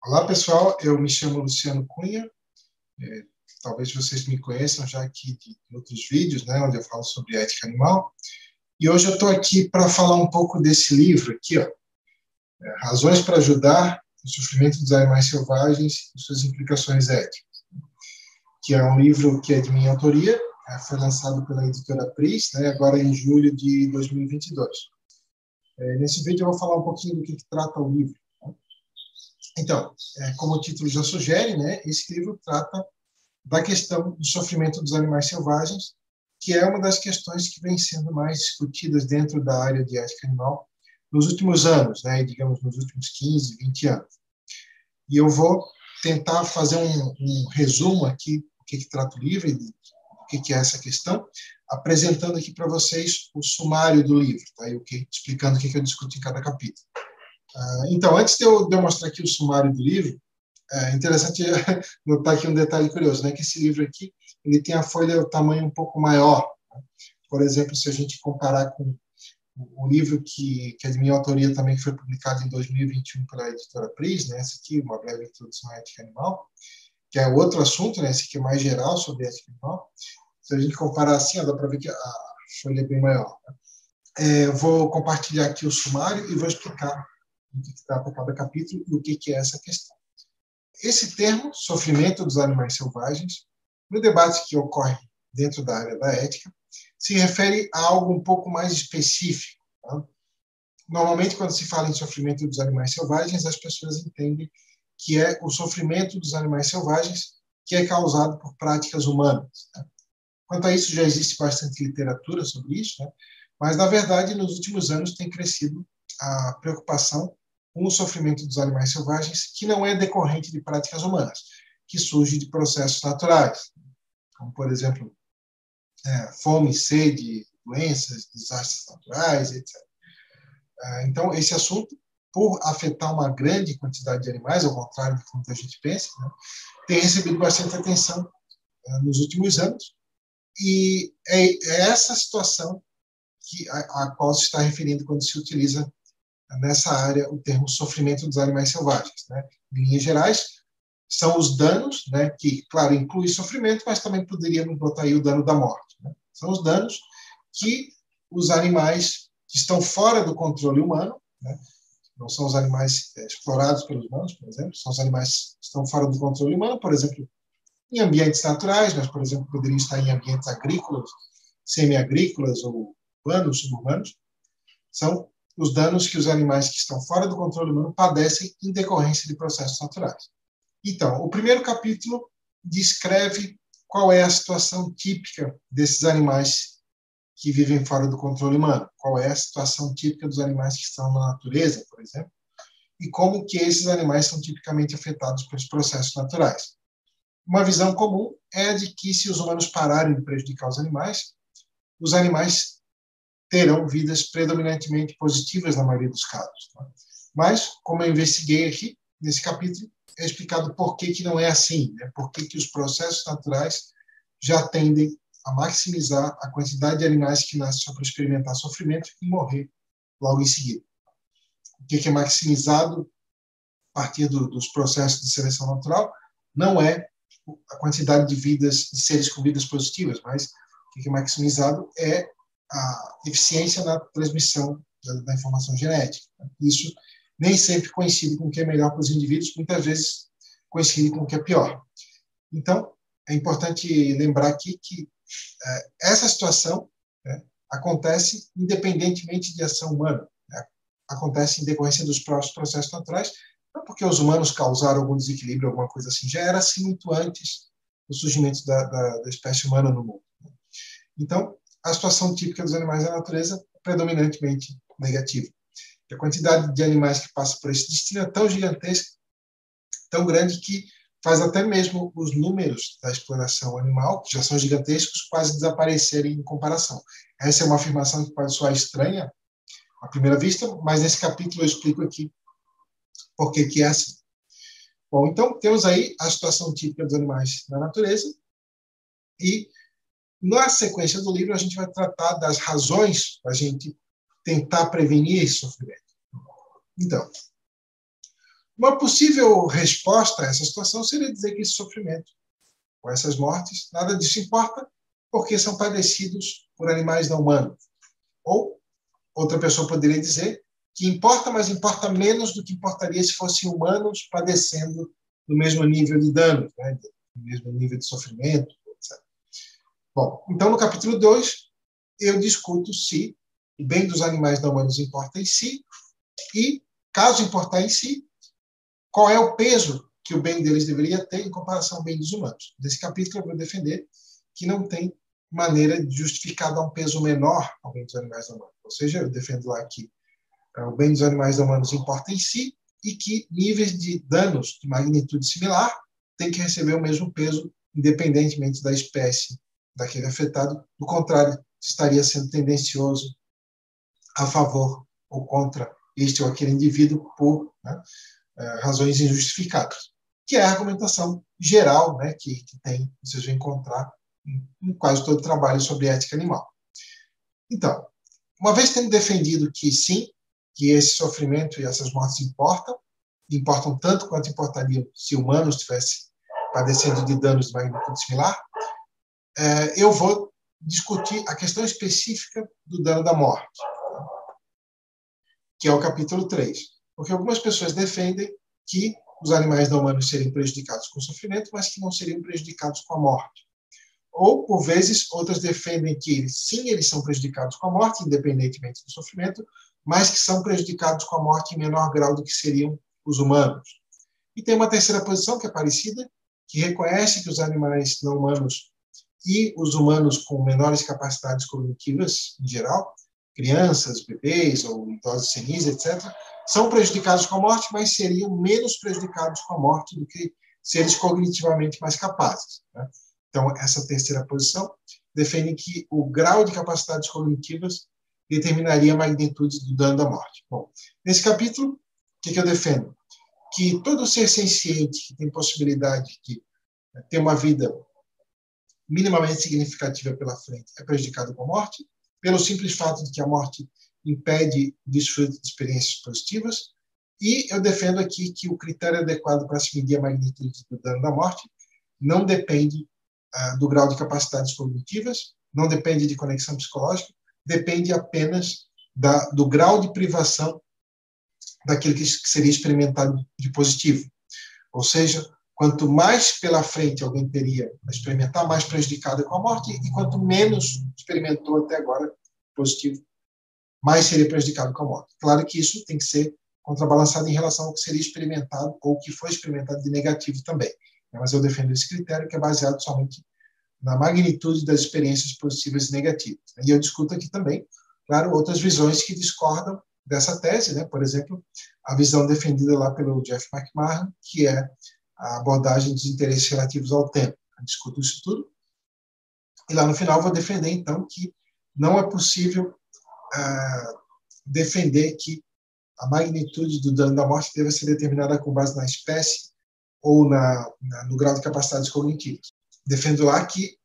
Olá, pessoal. Eu me chamo Luciano Cunha. É, Talvez vocês me conheçam já aqui de outros vídeos, né, onde eu falo sobre ética animal. E hoje eu estou aqui para falar um pouco desse livro aqui, ó, Razões para Ajudar o Sofrimento dos Animais Selvagens e Suas Implicações Éticas, que é um livro que é de minha autoria, foi lançado pela editora Pris, né, agora em julho de 2022. Nesse vídeo eu vou falar um pouquinho do que trata o livro. Então, como o título já sugere, né, esse livro trata da questão do sofrimento dos animais selvagens, que é uma das questões que vem sendo mais discutidas dentro da área de ética animal nos últimos anos, né, digamos nos últimos 15, 20 anos. E eu vou tentar fazer um resumo aqui do que trata o livro e do que é essa questão, apresentando aqui para vocês o sumário do livro, tá? Explicando o que eu discuto em cada capítulo. Então, antes de eu mostrar aqui o sumário do livro, é interessante notar aqui um detalhe curioso, né? Que esse livro aqui, ele tem a folha o tamanho um pouco maior. Né? Por exemplo, se a gente comparar com o livro que é de minha autoria também, que foi publicado em 2021 pela editora Pris, né? Esse aqui, Uma Breve Introdução à Ética Animal, que é outro assunto, né? Esse aqui é mais geral sobre ética animal. Se a gente comparar assim, ó, dá para ver que a folha é bem maior. Né? Eu vou compartilhar aqui o sumário e vou explicar o que trata cada capítulo e o que é essa questão. Esse termo, sofrimento dos animais selvagens, no debate que ocorre dentro da área da ética, se refere a algo um pouco mais específico. Tá? Normalmente, quando se fala em sofrimento dos animais selvagens, as pessoas entendem que é o sofrimento dos animais selvagens que é causado por práticas humanas. Tá? Quanto a isso, já existe bastante literatura sobre isso, né? Mas, na verdade, nos últimos anos tem crescido a preocupação com o sofrimento dos animais selvagens, que não é decorrente de práticas humanas, que surge de processos naturais, como, por exemplo, fome, sede, doenças, desastres naturais, etc. Então, esse assunto, por afetar uma grande quantidade de animais, ao contrário do que muita gente pensa, né, tem recebido bastante atenção nos últimos anos, e é essa situação a qual se está referindo quando se utiliza nessa área o termo sofrimento dos animais selvagens. Né? Em linhas gerais, são os danos, né, que, claro, inclui sofrimento, mas também poderíamos botar aí o dano da morte. Né? São os danos que os animais que estão fora do controle humano, né, não são os animais explorados pelos humanos, por exemplo, são os animais que estão fora do controle humano, por exemplo, em ambientes naturais, nós, por exemplo, poderíamos estar em ambientes agrícolas, semi-agrícolas ou urbanos, suburbanos, são os danos que os animais que estão fora do controle humano padecem em decorrência de processos naturais. Então, o primeiro capítulo descreve qual é a situação típica desses animais que vivem fora do controle humano, qual é a situação típica dos animais que estão na natureza, por exemplo, e como que esses animais são tipicamente afetados pelos processos naturais. Uma visão comum é a de que se os humanos pararem de prejudicar os animais terão vidas predominantemente positivas na maioria dos casos. Tá? Mas, como eu investiguei aqui, nesse capítulo, é explicado por que não é assim, né? Por que os processos naturais já tendem a maximizar a quantidade de animais que nascem só para experimentar sofrimento e morrer logo em seguida. O que é maximizado a partir dos processos de seleção natural não é a quantidade de seres com vidas positivas, mas o que é maximizado é a eficiência na transmissão da informação genética. Isso nem sempre coincide com o que é melhor para os indivíduos, muitas vezes coincide com o que é pior. Então, é importante lembrar aqui que essa situação, né, acontece independentemente de ação humana. Né? Acontece em decorrência dos próprios processos naturais, não porque os humanos causaram algum desequilíbrio, alguma coisa assim. Já era assim muito antes do surgimento da espécie humana no mundo. Então, a situação típica dos animais da natureza é predominantemente negativa. A quantidade de animais que passam por esse destino é tão gigantesca, tão grande, que faz até mesmo os números da exploração animal, que já são gigantescos, quase desaparecerem em comparação. Essa é uma afirmação que pode soar estranha à primeira vista, mas nesse capítulo eu explico aqui por que é assim. Bom, então temos aí a situação típica dos animais na natureza e na sequência do livro, a gente vai tratar das razões para a gente tentar prevenir esse sofrimento. Então, Uma possível resposta a essa situação seria dizer que esse sofrimento, com essas mortes, nada disso importa, porque são padecidos por animais não humanos. Ou outra pessoa poderia dizer que importa, mas importa menos do que importaria se fossem humanos padecendo no mesmo nível de dano, né? No mesmo nível de sofrimento, etc. Bom, então no capítulo 2, eu discuto se o bem dos animais não humanos importa em si e, caso importar em si, qual é o peso que o bem deles deveria ter em comparação ao bem dos humanos. Nesse capítulo eu vou defender que não tem maneira de justificar dar um peso menor ao bem dos animais não humanos. Ou seja, eu defendo lá que o bem dos animais não humanos importa em si e que níveis de danos de magnitude similar têm que receber o mesmo peso, independentemente da espécie daquele afetado. Do contrário, estaria sendo tendencioso a favor ou contra este ou aquele indivíduo por razões injustificadas, que é a argumentação geral, né, que vocês vão encontrar em quase todo trabalho sobre ética animal. Então, uma vez tendo defendido que sim, que esse sofrimento e essas mortes importam tanto quanto importariam se humanos estivessem padecendo de danos de magnitude similar, eu vou discutir a questão específica do dano da morte, que é o capítulo 3. Porque algumas pessoas defendem que os animais não humanos seriam prejudicados com o sofrimento, mas que não seriam prejudicados com a morte. Ou, por vezes, outras defendem que, sim, eles são prejudicados com a morte, independentemente do sofrimento, mas que são prejudicados com a morte em menor grau do que seriam os humanos. E tem uma terceira posição, que é parecida, que reconhece que os animais não humanos e os humanos com menores capacidades cognitivas, em geral, crianças, bebês ou idosos senis, etc., são prejudicados com a morte, mas seriam menos prejudicados com a morte do que seres cognitivamente mais capazes, né? Então, essa terceira posição defende que o grau de capacidades cognitivas determinaria a magnitude do dano da morte. Bom, nesse capítulo, o que eu defendo? Que todo ser senciente que tem possibilidade de ter uma vida minimamente significativa pela frente é prejudicado com a morte, pelo simples fato de que a morte impede o desfrute de experiências positivas, e eu defendo aqui que o critério adequado para se medir a magnitude do dano da morte não depende do grau de capacidades cognitivas, não depende de conexão psicológica, depende apenas do grau de privação daquilo que seria experimentado de positivo. Ou seja, quanto mais pela frente alguém teria a experimentar, mais prejudicado com a morte, e quanto menos experimentou até agora positivo, mais seria prejudicado com a morte. Claro que isso tem que ser contrabalançado em relação ao que seria experimentado ou que foi experimentado de negativo também. Mas eu defendo esse critério que é baseado somente na magnitude das experiências positivas e negativas. E eu discuto aqui também, claro, outras visões que discordam dessa tese, né? Por exemplo, a visão defendida lá pelo Jeff McMahon, que é a abordagem dos interesses relativos ao tempo. Eu discuto isso tudo. E lá no final vou defender, então, que não é possível defender que a magnitude do dano da morte deve ser determinada com base na espécie ou no grau de capacidades cognitivas. Defendo lá que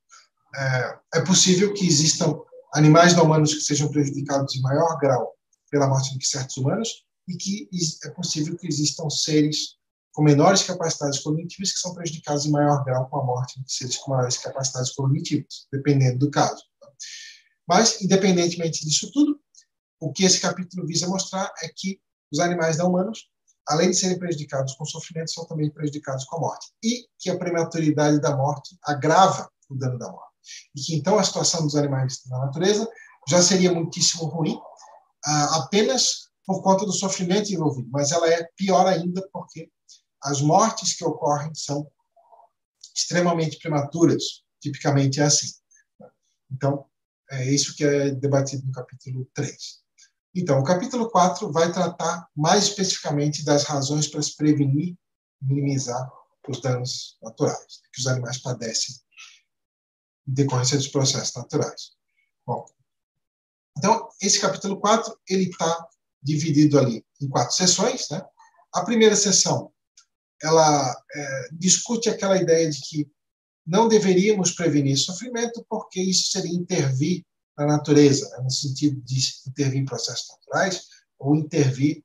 é possível que existam animais não humanos que sejam prejudicados em maior grau pela morte do que certos humanos, e que é possível que existam seres com menores capacidades cognitivas que são prejudicados em maior grau com a morte do que seres com maiores capacidades cognitivas, dependendo do caso. Mas, independentemente disso tudo, o que esse capítulo visa mostrar é que os animais não humanos, além de serem prejudicados com sofrimento, são também prejudicados com a morte. E que a prematuridade da morte agrava o dano da morte. E que, então, a situação dos animais na natureza já seria muitíssimo ruim, apenas por conta do sofrimento envolvido. Mas ela é pior ainda porque as mortes que ocorrem são extremamente prematuras. Tipicamente é assim. Então, é isso que é debatido no capítulo 3. Então, o capítulo 4 vai tratar mais especificamente das razões para se prevenir e minimizar os danos naturais que os animais padecem em decorrência dos processos naturais. Bom, então, esse capítulo 4 ele está dividido ali em 4 sessões, né? A primeira sessão, ela discute aquela ideia de que não deveríamos prevenir sofrimento porque isso seria intervir na natureza, né? No sentido de intervir em processos naturais ou intervir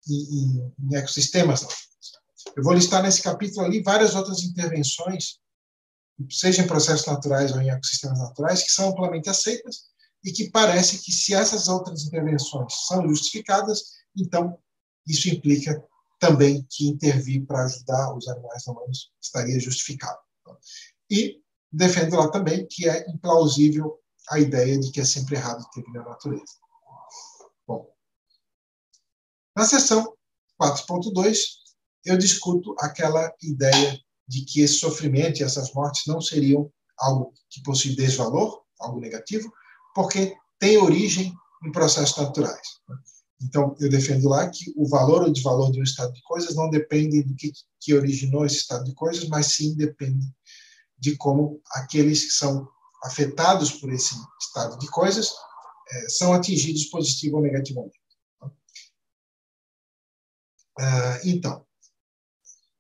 em ecossistemas naturais. Eu vou listar nesse capítulo ali várias outras intervenções, seja em processos naturais ou em ecossistemas naturais, que são amplamente aceitas e que parece que, se essas outras intervenções são justificadas, então isso implica também que intervir para ajudar os animais não humanos estaria justificado. E defendo lá também que é implausível a ideia de que é sempre errado intervir na natureza. Bom, na seção 4.2, eu discuto aquela ideia de que esse sofrimento e essas mortes não seriam algo que possui desvalor, algo negativo, porque tem origem em processos naturais. Então, eu defendo lá que o valor ou desvalor de um estado de coisas não depende do que originou esse estado de coisas, mas sim depende de como aqueles que são afetados por esse estado de coisas são atingidos positivo ou negativamente. Então,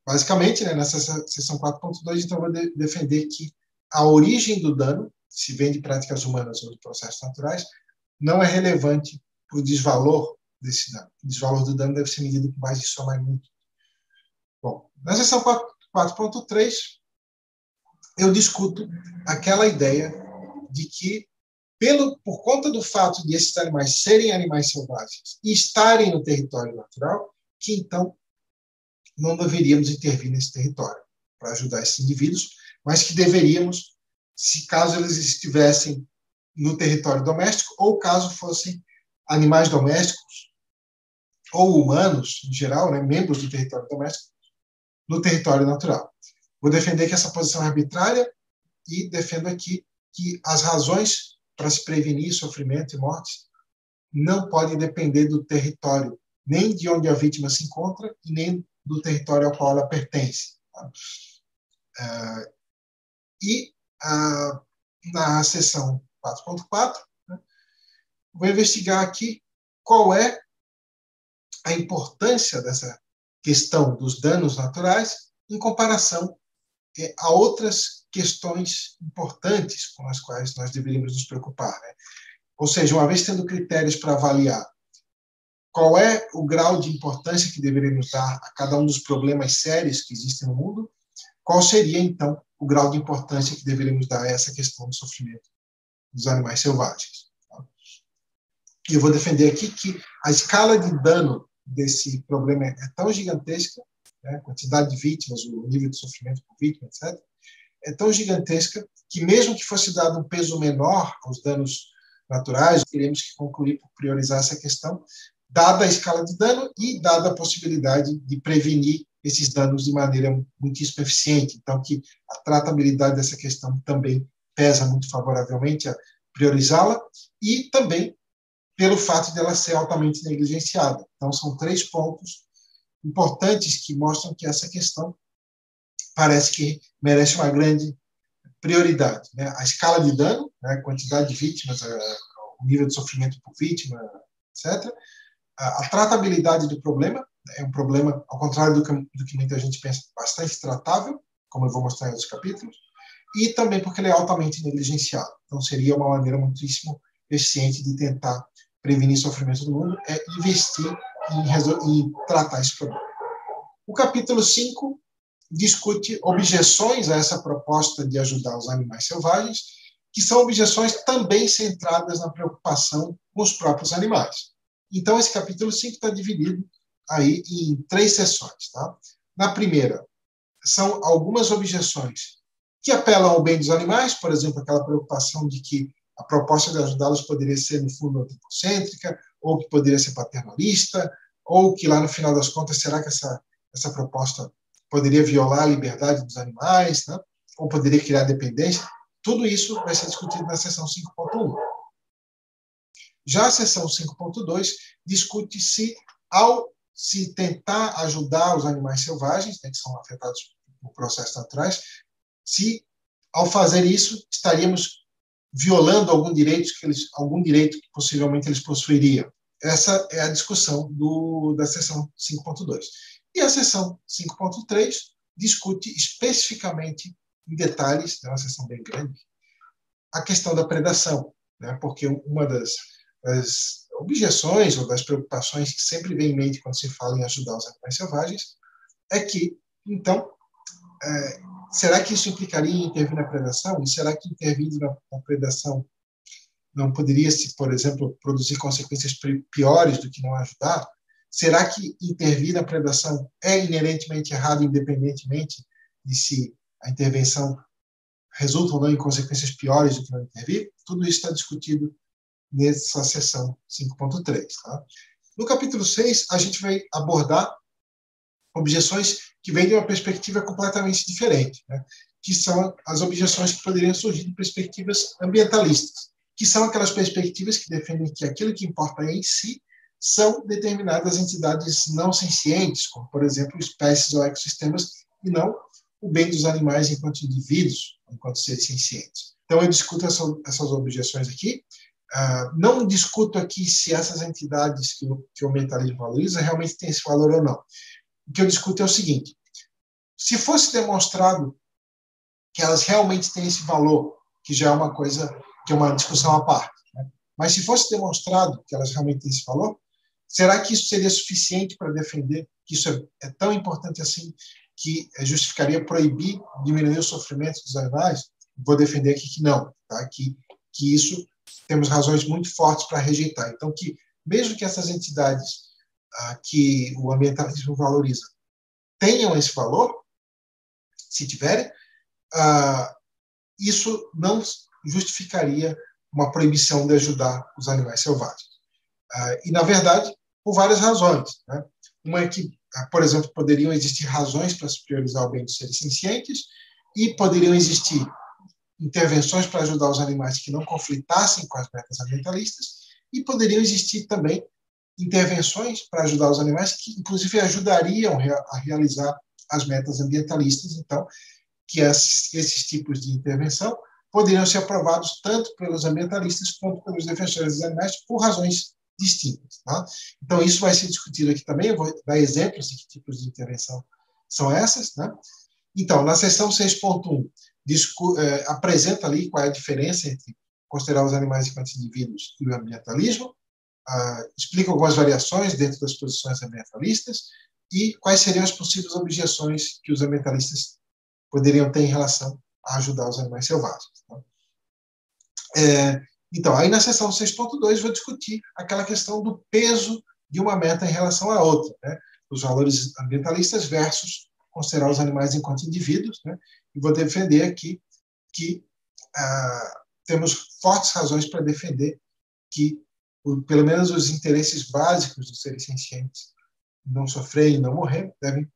basicamente, né, nessa seção 4.2, então, eu vou defender que a origem do dano, se vem de práticas humanas ou de processos naturais, não é relevante para o desvalor desse dano. O desvalor do dano deve ser medido com base em soma e múltiplo. Bom, na seção 4.3, eu discuto aquela ideia de que, por conta do fato de esses animais serem animais selvagens e estarem no território natural, que então não deveríamos intervir nesse território para ajudar esses indivíduos, mas que deveríamos, se caso eles estivessem no território doméstico, ou caso fossem animais domésticos, ou humanos, em geral, né, membros do território doméstico, no território natural. Vou defender que essa posição é arbitrária e defendo aqui que as razões para se prevenir sofrimento e mortes não podem depender do território, nem de onde a vítima se encontra e nem do território ao qual ela pertence. Na seção 4.4, né, vou investigar aqui qual é a importância dessa questão dos danos naturais em comparação a outras questões importantes com as quais nós deveríamos nos preocupar, né? Ou seja, uma vez tendo critérios para avaliar qual é o grau de importância que deveríamos dar a cada um dos problemas sérios que existem no mundo, qual seria, então, o grau de importância que deveríamos dar a essa questão do sofrimento dos animais selvagens. E eu vou defender aqui que a escala de dano desse problema é tão gigantesca, né, a quantidade de vítimas, o nível de sofrimento por vítima, etc., é tão gigantesca que, mesmo que fosse dado um peso menor aos danos naturais, teremos que concluir por priorizar essa questão, dada a escala de dano e dada a possibilidade de prevenir esses danos de maneira muitíssimo eficiente. Então, que a tratabilidade dessa questão também pesa muito favoravelmente a priorizá-la, e também pelo fato de ela ser altamente negligenciada. Então, são 3 pontos importantes que mostram que essa questão parece que merece uma grande prioridade, né? A escala de dano, né, a quantidade de vítimas, o nível de sofrimento por vítima, etc. A tratabilidade do problema, é um problema, ao contrário do que muita gente pensa, bastante tratável, como eu vou mostrar em outros capítulos, e também porque ele é altamente negligenciado. Então, seria uma maneira muitíssimo eficiente de tentar prevenir sofrimento do mundo, é investir em tratar esse problema. O capítulo 5 discute objeções a essa proposta de ajudar os animais selvagens, que são objeções também centradas na preocupação com os próprios animais. Então, esse capítulo 5 está dividido aí em 3 sessões. Tá? Na primeira, são algumas objeções que apelam ao bem dos animais, por exemplo, aquela preocupação de que a proposta de ajudá-los poderia ser, no fundo, antropocêntrica, ou que poderia ser paternalista, ou que, lá no final das contas, será que essa proposta poderia violar a liberdade dos animais, né? Ou poderia criar dependência. Tudo isso vai ser discutido na seção 5.1. Já a seção 5.2 discute se, ao se tentar ajudar os animais selvagens, né, que são afetados por processos naturais, se, ao fazer isso, estaríamos violando algum direito que possivelmente eles possuiriam. Essa é a discussão da seção 5.2. E a seção 5.3 discute especificamente, em detalhes, é uma seção bem grande, a questão da predação, né? Porque uma das objeções ou das preocupações que sempre vem em mente quando se fala em ajudar os animais selvagens é que, então, será que isso implicaria em intervir na predação? E será que intervindo na predação não poderia, por exemplo, produzir consequências piores do que não ajudar? Será que intervir na predação é inerentemente errado, independentemente de se a intervenção resulta ou não em consequências piores do que não intervir? Tudo isso está discutido nessa seção 5.3. Tá? No capítulo 6, a gente vai abordar objeções que vêm de uma perspectiva completamente diferente, né? Que são as objeções que poderiam surgir de perspectivas ambientalistas, que são aquelas perspectivas que defendem que aquilo que importa em si são determinadas entidades não sencientes, como, por exemplo, espécies ou ecossistemas, e não o bem dos animais enquanto indivíduos, enquanto seres sencientes. Então, eu discuto essas objeções aqui. Não discuto aqui se essas entidades que o ambientalismo valoriza realmente têm esse valor ou não. O que eu discuto é o seguinte: se fosse demonstrado que elas realmente têm esse valor, que já é uma coisa, que é uma discussão à parte, né? Mas se fosse demonstrado que elas realmente têm esse valor, será que isso seria suficiente para defender que isso é tão importante assim, que justificaria proibir, diminuir o sofrimento dos animais? Vou defender aqui que não, tá? Que isso temos razões muito fortes para rejeitar. Então, que mesmo que essas entidades que o ambientalismo valoriza tenham esse valor, se tiverem, isso não justificaria uma proibição de ajudar os animais selvagens. E, na verdade, por várias razões, né? Uma é que, por exemplo, poderiam existir razões para se priorizar o bem dos seres sencientes e poderiam existir intervenções para ajudar os animais que não conflitassem com as metas ambientalistas e poderiam existir também intervenções para ajudar os animais que, inclusive, ajudariam a realizar as metas ambientalistas. Então, que esses tipos de intervenção poderiam ser aprovados tanto pelos ambientalistas quanto pelos defensores dos animais por razões distintas. Tá? Então, isso vai ser discutido aqui também. Eu vou dar exemplos de que tipos de intervenção são essas. Né? Então, na seção 6.1, apresenta ali qual é a diferença entre considerar os animais enquanto indivíduos e o ambientalismo, explica algumas variações dentro das posições ambientalistas e quais seriam as possíveis objeções que os ambientalistas poderiam ter em relação a ajudar os animais selvagens. Tá? Então, aí na seção 6.2 vou discutir aquela questão do peso de uma meta em relação à outra, né? Os valores ambientalistas versus considerar os animais enquanto indivíduos, né? E vou defender aqui que temos fortes razões para defender que, pelo menos, os interesses básicos dos seres sencientes, não sofrer e não morrer, devem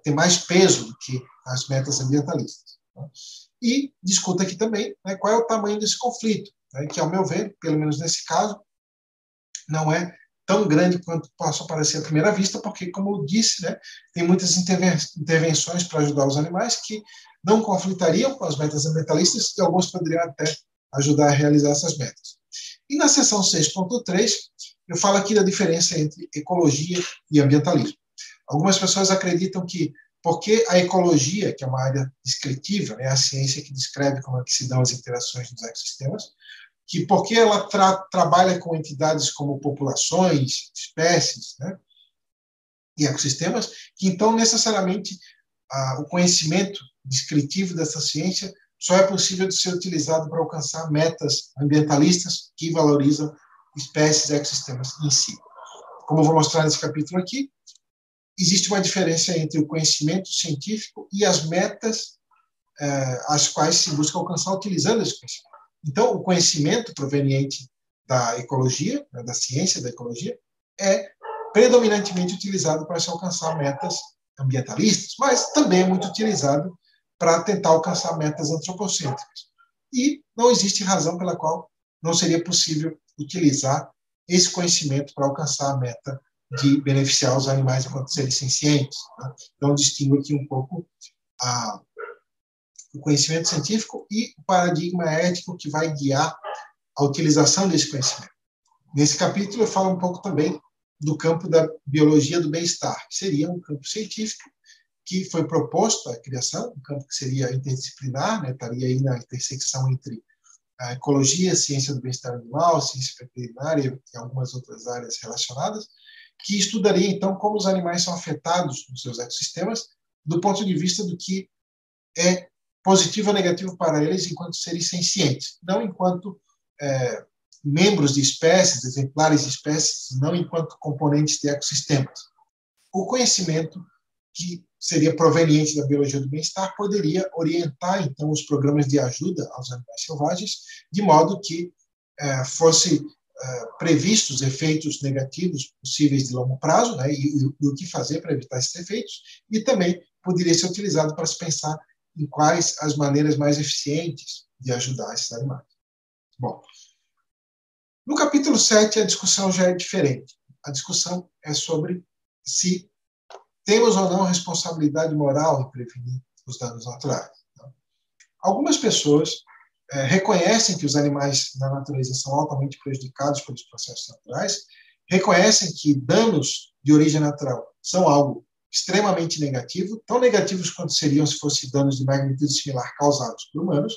ter mais peso do que as metas ambientalistas. Tá? E discuta aqui também, né, qual é o tamanho desse conflito, né, que, ao meu ver, pelo menos nesse caso, não é tão grande quanto possa parecer à primeira vista, porque, como eu disse, né, tem muitas intervenções para ajudar os animais que não conflitariam com as metas ambientalistas e alguns poderiam até ajudar a realizar essas metas. E na seção 6.3, eu falo aqui da diferença entre ecologia e ambientalismo. Algumas pessoas acreditam que, porque a ecologia, que é uma área descritiva, né, a ciência que descreve como é que se dão as interações nos ecossistemas, que porque ela trabalha com entidades como populações, espécies, né, e ecossistemas, que então necessariamente o conhecimento descritivo dessa ciência só é possível de ser utilizado para alcançar metas ambientalistas que valorizam espécies e ecossistemas em si. Como eu vou mostrar nesse capítulo aqui, existe uma diferença entre o conhecimento científico e as metas as quais se busca alcançar utilizando esse conhecimento. Então, o conhecimento proveniente da ecologia, né, da ciência da ecologia, é predominantemente utilizado para se alcançar metas ambientalistas, mas também é muito utilizado para tentar alcançar metas antropocêntricas. E não existe razão pela qual não seria possível utilizar esse conhecimento para alcançar a meta de beneficiar os animais enquanto seres sencientes. Tá? Então, distingo aqui um pouco o conhecimento científico e o paradigma ético que vai guiar a utilização desse conhecimento. Nesse capítulo, eu falo um pouco também do campo da biologia do bem-estar, que seria um campo científico que foi proposto a criação, um campo que seria interdisciplinar, né, estaria aí na intersecção entre a ecologia, ciência do bem-estar animal, ciência veterinária e algumas outras áreas relacionadas, que estudaria, então, como os animais são afetados nos seus ecossistemas do ponto de vista do que é positivo ou negativo para eles enquanto seres sencientes, não enquanto membros de espécies, exemplares de espécies, não enquanto componentes de ecossistemas. O conhecimento que seria proveniente da biologia do bem-estar poderia orientar, então, os programas de ajuda aos animais selvagens, de modo que fosse previstos efeitos negativos possíveis de longo prazo, né, e o que fazer para evitar esses efeitos, e também poderia ser utilizado para se pensar em quais as maneiras mais eficientes de ajudar esses animais. Bom, no capítulo 7, a discussão já é diferente. A discussão é sobre se temos ou não responsabilidade moral em prevenir os danos naturais. Algumas pessoas reconhecem que os animais na natureza são altamente prejudicados pelos processos naturais, reconhecem que danos de origem natural são algo extremamente negativo, tão negativos quanto seriam se fossem danos de magnitude similar causados por humanos,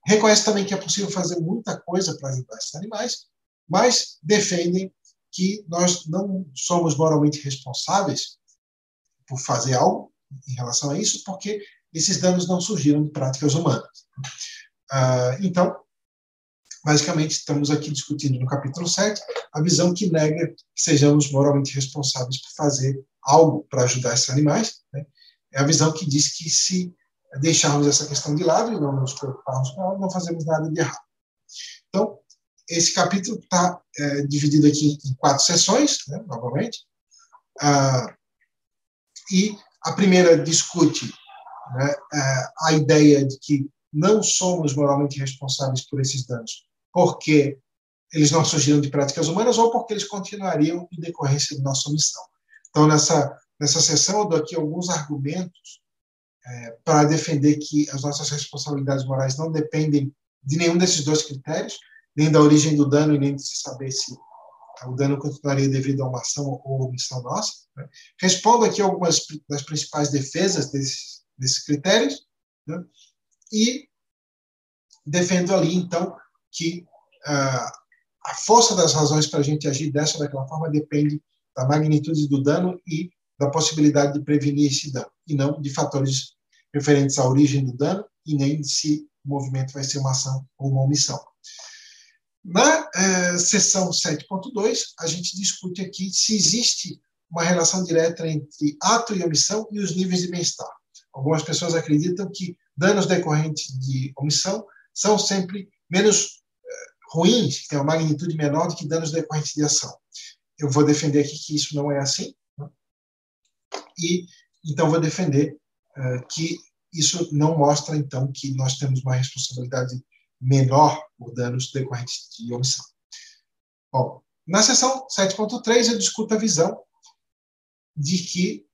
reconhecem também que é possível fazer muita coisa para ajudar esses animais, mas defendem que nós não somos moralmente responsáveis por fazer algo em relação a isso, porque esses danos não surgiram de práticas humanas. Então, basicamente, estamos aqui discutindo no capítulo 7 a visão que nega que sejamos moralmente responsáveis por fazer algo para ajudar esses animais. Né? É a visão que diz que se deixarmos essa questão de lado e não nos preocuparmos com ela, não fazemos nada de errado. Então, esse capítulo está dividido aqui em 4 sessões, né, novamente, e a primeira discute, né, a ideia de que não somos moralmente responsáveis por esses danos, porque eles não surgiram de práticas humanas ou porque eles continuariam em decorrência de nossa omissão. Então, nessa sessão, eu dou aqui alguns argumentos para defender que as nossas responsabilidades morais não dependem de nenhum desses 2 critérios, nem da origem do dano e nem de se saber se o dano continuaria devido a uma ação ou omissão nossa. Né? Respondo aqui algumas das principais defesas desses critérios, né? E defendo ali, então, que a força das razões para a gente agir dessa ou daquela forma depende da magnitude do dano e da possibilidade de prevenir esse dano, e não de fatores referentes à origem do dano e nem de se o movimento vai ser uma ação ou uma omissão. Na seção 7.2, a gente discute aqui se existe uma relação direta entre ato e omissão e os níveis de bem-estar. Algumas pessoas acreditam que danos decorrentes de omissão são sempre menos ruins, que têm uma magnitude menor do que danos decorrentes de ação. Eu vou defender aqui que isso não é assim, né? E então vou defender que isso não mostra, então, que nós temos uma responsabilidade menor por danos decorrentes de omissão. Bom, na seção 7.3 eu discuto a visão de que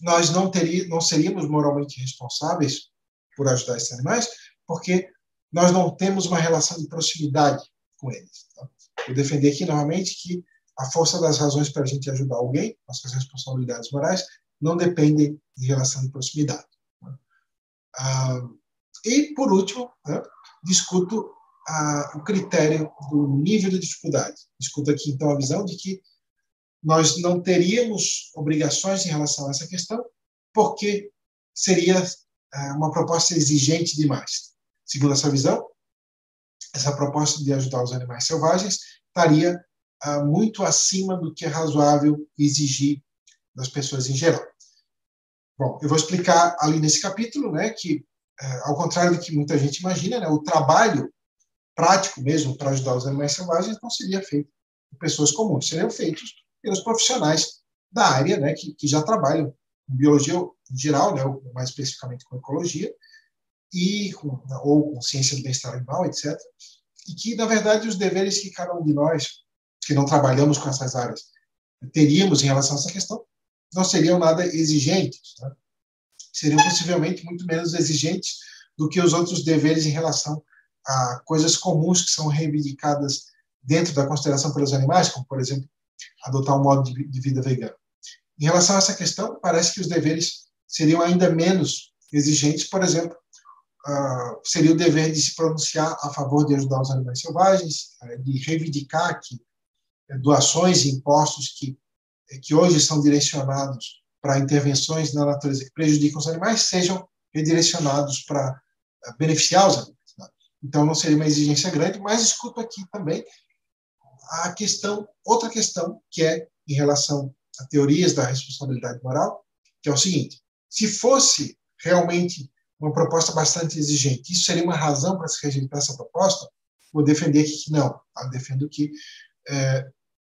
nós não seríamos moralmente responsáveis por ajudar esses animais, porque nós não temos uma relação de proximidade com eles. Tá? Eu defender aqui, novamente, que a força das razões para a gente ajudar alguém, nossas responsabilidades morais, não dependem de relação de proximidade. E, por último, né, discuto o critério do nível de dificuldade. Discuto aqui, então, a visão de que nós não teríamos obrigações em relação a essa questão, porque seria uma proposta exigente demais. Segundo essa visão, essa proposta de ajudar os animais selvagens estaria muito acima do que é razoável exigir das pessoas em geral. Bom, eu vou explicar ali nesse capítulo, né, que, ao contrário do que muita gente imagina, né, o trabalho prático mesmo para ajudar os animais selvagens não seria feito por pessoas comuns, seriam feitos pelos profissionais da área, né, que já trabalham com biologia em geral, né, ou mais especificamente com ecologia, ou com ciência do bem-estar animal, etc. E que, na verdade, os deveres que cada um de nós, que não trabalhamos com essas áreas, teríamos em relação a essa questão, não seriam nada exigentes, né? Seriam possivelmente muito menos exigentes do que os outros deveres em relação a coisas comuns que são reivindicadas dentro da consideração pelos animais, como, por exemplo, adotar um modo de vida vegano. Em relação a essa questão, parece que os deveres seriam ainda menos exigentes, por exemplo, seria o dever de se pronunciar a favor de ajudar os animais selvagens, de reivindicar que doações e impostos que hoje são direcionados para intervenções na natureza que prejudicam os animais sejam redirecionados para beneficiar os animais. Né? Então, não seria uma exigência grande, mas escuto aqui também outra questão, que é em relação a teorias da responsabilidade moral, que é o seguinte: se fosse realmente uma proposta bastante exigente, isso seria uma razão para se rejeitar essa proposta? Vou defender aqui que não. Eu defendo que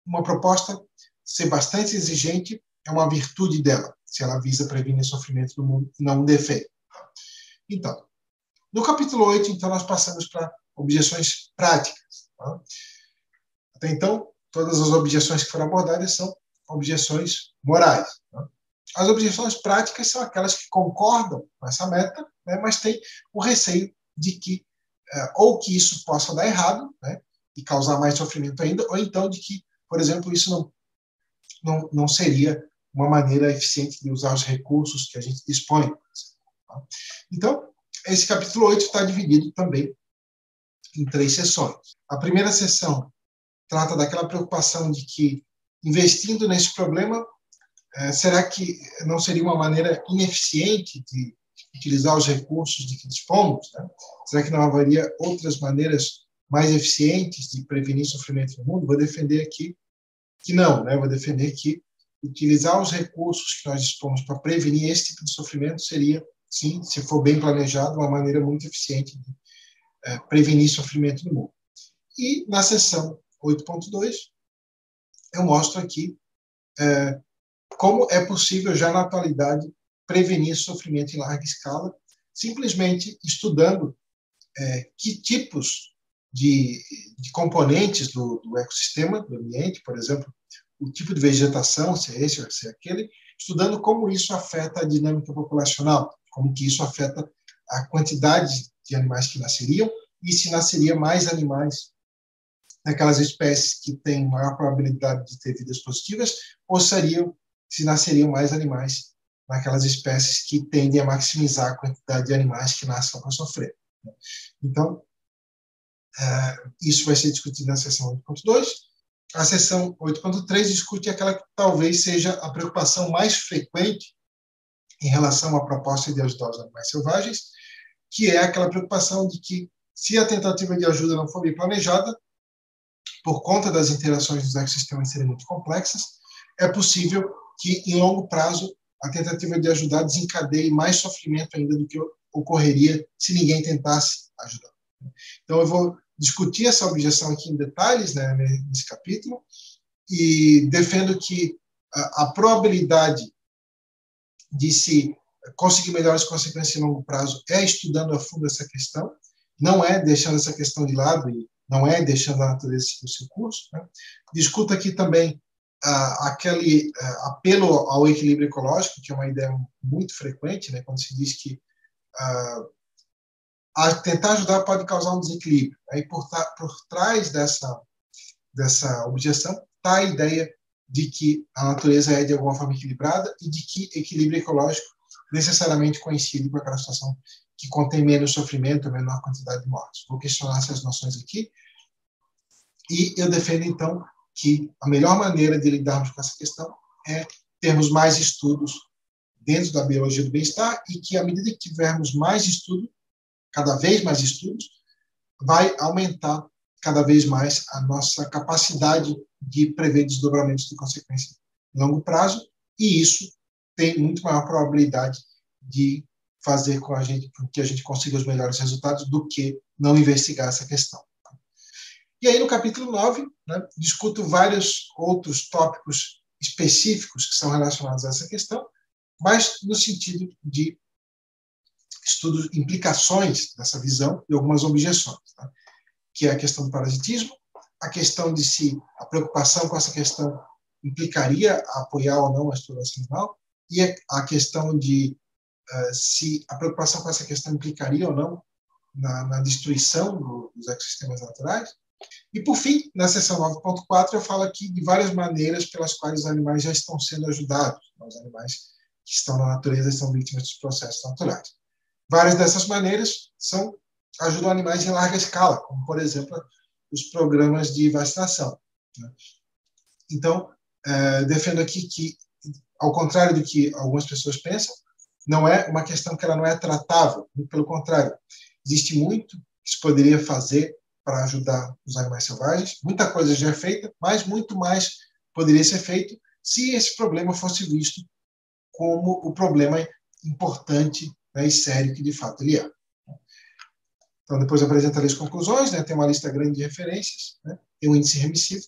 uma proposta ser bastante exigente é uma virtude dela, se ela visa prevenir sofrimento do mundo e não um defeito. Então, no capítulo 8, então, nós passamos para objeções práticas. Tá? Até então, todas as objeções que foram abordadas são objeções morais. Tá? As objeções práticas são aquelas que concordam com essa meta, né, mas têm o receio de que ou que isso possa dar errado, né, e causar mais sofrimento ainda, ou então de que, por exemplo, isso não seria uma maneira eficiente de usar os recursos que a gente dispõe. Tá? Então, esse capítulo 8 está dividido também em 3 sessões. A primeira sessão trata daquela preocupação de que, investindo nesse problema, será que não seria uma maneira ineficiente de utilizar os recursos de que dispomos? Né? Será que não haveria outras maneiras mais eficientes de prevenir sofrimento no mundo? Vou defender aqui que não, né? Vou defender que utilizar os recursos que nós dispomos para prevenir esse tipo de sofrimento seria, sim, se for bem planejado, uma maneira muito eficiente de prevenir sofrimento no mundo. E na seção 8.2, eu mostro aqui como é possível, já na atualidade, prevenir sofrimento em larga escala, simplesmente estudando que tipos de componentes do ecossistema, do ambiente, por exemplo, o tipo de vegetação, se é esse ou se é aquele, estudando como isso afeta a dinâmica populacional, como que isso afeta a quantidade de animais que nasceriam e se nasceria mais animais naquelas espécies que têm maior probabilidade de ter vidas positivas, ou se nasceriam mais animais naquelas espécies que tendem a maximizar a quantidade de animais que nascem para sofrer. Então, isso vai ser discutido na seção 8.2. A seção 8.3 discute aquela que talvez seja a preocupação mais frequente em relação à proposta de ajudar os animais selvagens, que é aquela preocupação de que, se a tentativa de ajuda não for bem planejada, por conta das interações dos ecossistemas serem muito complexas, é possível que, em longo prazo, a tentativa de ajudar desencadeie mais sofrimento ainda do que ocorreria se ninguém tentasse ajudar. Então, eu vou discutir essa objeção aqui em detalhes, né, nesse capítulo, e defendo que a probabilidade de se conseguir melhores consequências em longo prazo é estudando a fundo essa questão, não é deixando essa questão de lado e não é deixando a natureza seguir o seu curso. Né? Discuto aqui também aquele apelo ao equilíbrio ecológico, que é uma ideia muito frequente, né, quando se diz que tentar ajudar pode causar um desequilíbrio. Aí, por trás dessa objeção está a ideia de que a natureza é de alguma forma equilibrada e de que equilíbrio ecológico necessariamente coincide com aquela situação que contém menos sofrimento, menor quantidade de mortes. Vou questionar essas noções aqui e eu defendo, então, que a melhor maneira de lidarmos com essa questão é termos mais estudos dentro da biologia do bem-estar e que, à medida que tivermos mais estudos, cada vez mais estudos, vai aumentar cada vez mais a nossa capacidade de prever desdobramentos de consequência em longo prazo, e isso tem muito maior probabilidade de fazer com que a gente consiga os melhores resultados do que não investigar essa questão. E aí, no capítulo 9, né, discuto vários outros tópicos específicos que são relacionados a essa questão, mas no sentido de estudos, implicações dessa visão e algumas objeções, tá? Que é a questão do parasitismo, a questão de se a preocupação com essa questão implicaria apoiar ou não a exploração animal, e a questão de se a preocupação com essa questão implicaria ou não na destruição dos ecossistemas naturais. E, por fim, na seção 9.4, eu falo aqui de várias maneiras pelas quais os animais já estão sendo ajudados. Os animais que estão na natureza são vítimas dos processos naturais. Várias dessas maneiras ajudam animais em larga escala, como, por exemplo, os programas de vacinação, né? Então, defendo aqui que, ao contrário do que algumas pessoas pensam, não é uma questão que ela não é tratável, muito pelo contrário. Existe muito que se poderia fazer para ajudar os animais selvagens, muita coisa já é feita, mas muito mais poderia ser feito se esse problema fosse visto como o problema importante, né, e sério que de fato ele é. Então, depois eu apresentarei as conclusões, né, tem uma lista grande de referências, né, tem um índice remissivo,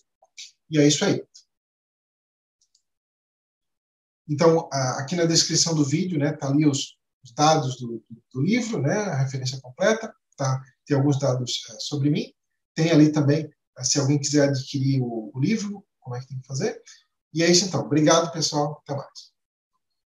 e é isso aí. Então, aqui na descrição do vídeo, né, tá ali os dados do livro, né, a referência completa, tá? Tem alguns dados sobre mim. Tem ali também, se alguém quiser adquirir o livro, como é que tem que fazer. E é isso então. Obrigado, pessoal. Até mais.